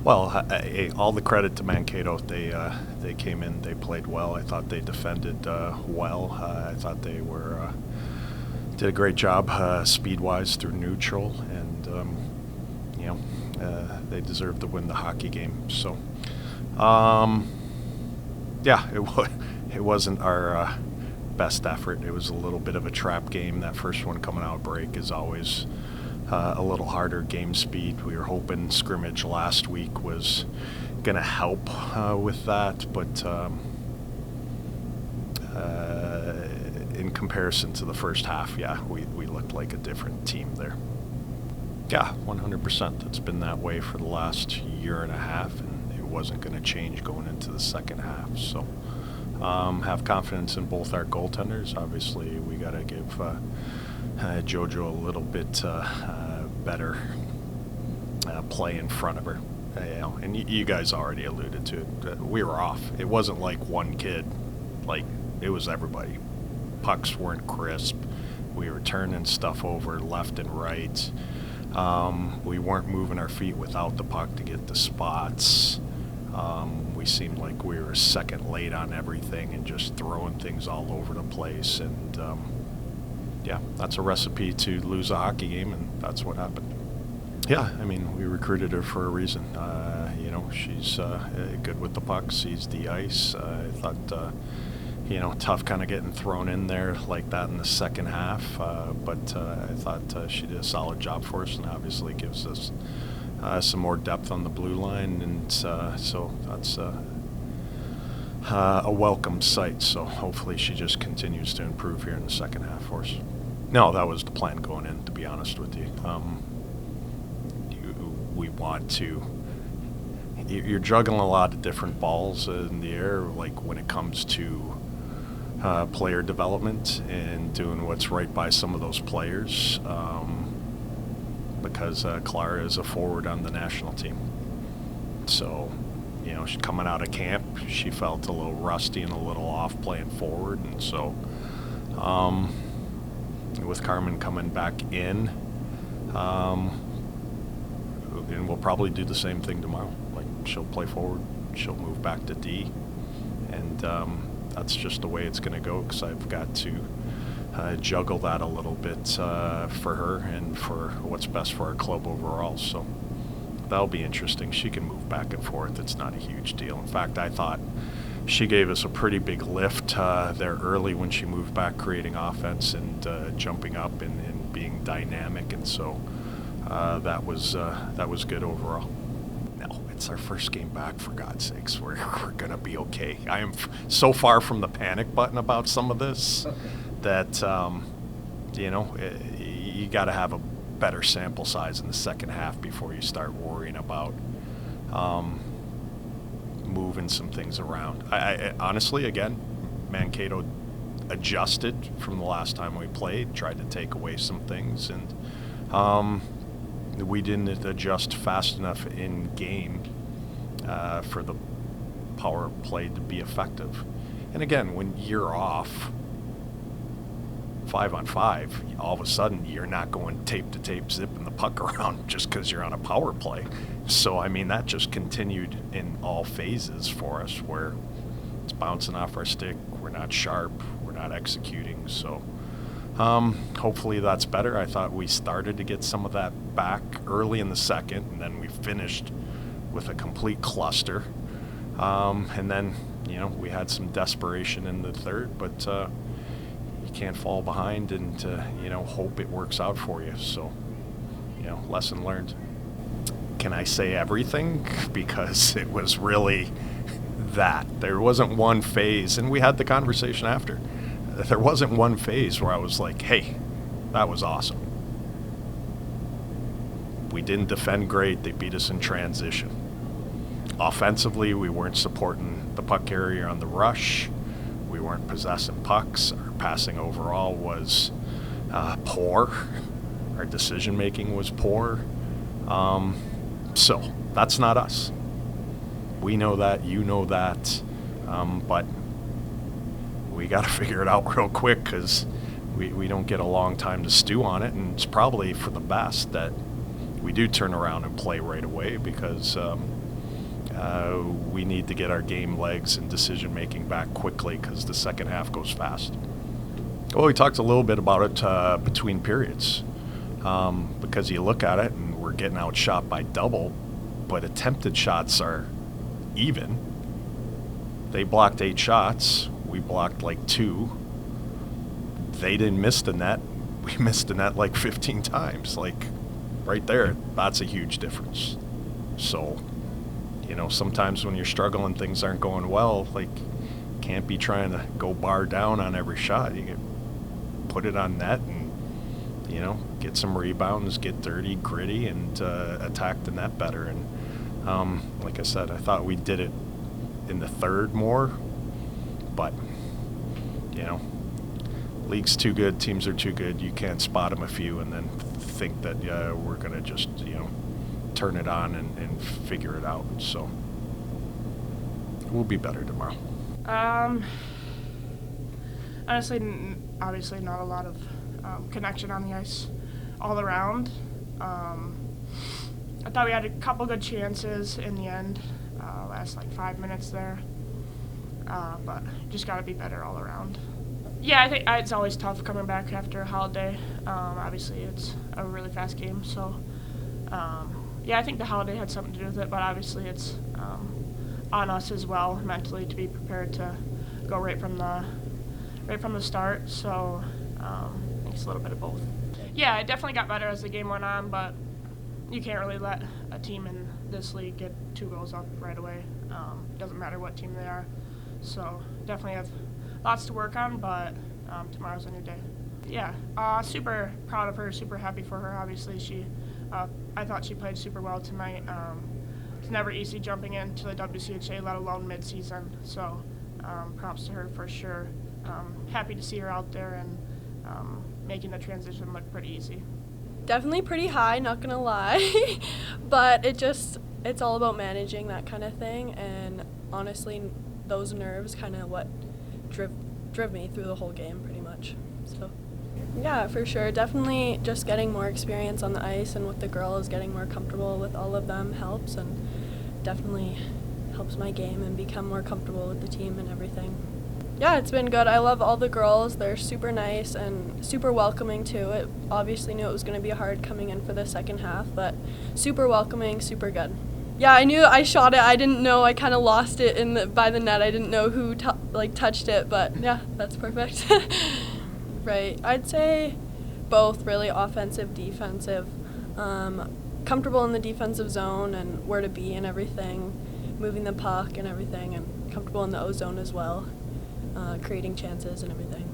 Well, all the credit to Mankato. They came in, they played well. I thought they defended well. I thought they did a great job speed-wise through neutral, and they deserved to win the hockey game. So, yeah, it wasn't our best effort. It was a little bit of a trap game. That first one coming out break is always a little harder game speed. We were hoping scrimmage last week was going to help with that, but in comparison to the first half, yeah, we looked like a different team there. Yeah, 100%. It's been that way for the last year and a half, and it wasn't going to change going into the second half. So have confidence in both our goaltenders. Obviously, we got to give JoJo a little bit better play in front of her. And you guys already alluded to it. We were off. It wasn't like one kid. Like, it was everybody. Pucks weren't crisp. We were turning stuff over left and right. We weren't moving our feet without the puck to get the spots. We seemed like we were a second late on everything and just throwing things all over the place. And yeah, that's a recipe to lose a hockey game, and that's what happened. Yeah, I mean, we recruited her for a reason. She's good with the puck, sees the ice. I thought, tough kind of getting thrown in there like that in the second half. But I thought she did a solid job for us, and obviously gives us some more depth on the blue line. And so that's a welcome sight. So hopefully she just continues to improve here in the second half for us. No, that was the plan going in, to be honest with you. We want to... You're juggling a lot of different balls in the air, like when it comes to player development and doing what's right by some of those players, because Clara is a forward on the national team. So, she's coming out of camp. She felt a little rusty and a little off playing forward, and so with Carmen coming back in, and we'll probably do the same thing tomorrow. Like, she'll play forward, she'll move back to D, and that's just the way it's going to go, because I've got to juggle that a little bit for her and for what's best for our club overall. So that'll be interesting. She can move back and forth. It's not a huge deal. In fact, I thought she gave us a pretty big lift there early when she moved back, creating offense and jumping up and being dynamic, and so that was good overall. No, it's our first game back, for God's sakes. We're going to be okay. I am so far from the panic button about some of this that, you got to have a better sample size in the second half before you start worrying about moving some things around. I honestly, again, Mankato adjusted from the last time we played, tried to take away some things, and we didn't adjust fast enough in game for the power play to be effective. And again, when you're off 5-on-5, all of a sudden you're not going tape to tape, zipping the puck around just because you're on a power play. So, I mean, that just continued in all phases for us, where it's bouncing off our stick, we're not sharp, we're not executing. So hopefully that's better. I thought we started to get some of that back early in the second, and then we finished with a complete cluster. And then, we had some desperation in the third, but you can't fall behind and, hope it works out for you. So, lesson learned. Can I say everything? Because it was really that. There wasn't one phase, and we had the conversation after. There wasn't one phase where I was like, hey, that was awesome. We didn't defend great. They beat us in transition. Offensively, we weren't supporting the puck carrier on the rush. We weren't possessing pucks. Our passing overall was poor. Our decision-making was poor. So that's not us. We know that. You know that. But we got to figure it out real quick, because we don't get a long time to stew on it, and it's probably for the best that we do turn around and play right away, because we need to get our game legs and decision-making back quickly because the second half goes fast. Well, we talked a little bit about it between periods because you look at it and we're getting outshot by double, but attempted shots are even. They blocked 8 shots. We blocked like 2. They didn't miss the net. We missed the net like 15 times. Like, right there, that's a huge difference. So, sometimes when you're struggling, things aren't going well, like, can't be trying to go bar down on every shot. You can put it on net and, get some rebounds, get dirty, gritty, and attack the net better. And like I said, I thought we did it in the third more, but, league's too good, teams are too good. You can't spot them a few and then think that we're going to just, turn it on and figure it out. So we'll be better tomorrow. Honestly, obviously not a lot of connection on the ice all around. I thought we had a couple good chances in the end, last like 5 minutes there, but just got to be better all around. Yeah, I think it's always tough coming back after a holiday. Obviously, it's a really fast game, so yeah, I think the holiday had something to do with it, but obviously it's on us as well mentally to be prepared to go right from the start. So I think it's a little bit of both. Yeah, it definitely got better as the game went on, but you can't really let a team in this league get 2 goals up right away. It doesn't matter what team they are. So definitely have lots to work on, but tomorrow's a new day. Yeah, super proud of her, super happy for her. Obviously, I thought she played super well tonight. It's never easy jumping into the WCHA, let alone mid-season. So props to her for sure. Happy to see her out there and making the transition look pretty easy. Definitely pretty high, not gonna lie, but it's all about managing that kind of thing, and honestly, those nerves kind of what drove me through the whole game pretty much. So yeah, for sure, definitely just getting more experience on the ice and with the girls, getting more comfortable with all of them helps, and definitely helps my game and become more comfortable with the team and everything. Yeah, it's been good. I love all the girls. They're super nice and super welcoming too. It obviously knew it was going to be hard coming in for the second half, but super welcoming, super good. Yeah, I knew I shot it. I didn't know. I kind of lost it by the net. I didn't know who touched it, but yeah, that's perfect. Right. I'd say both, really, offensive, defensive. Comfortable in the defensive zone and where to be and everything, moving the puck and everything, and comfortable in the O zone as well. Creating chances and everything.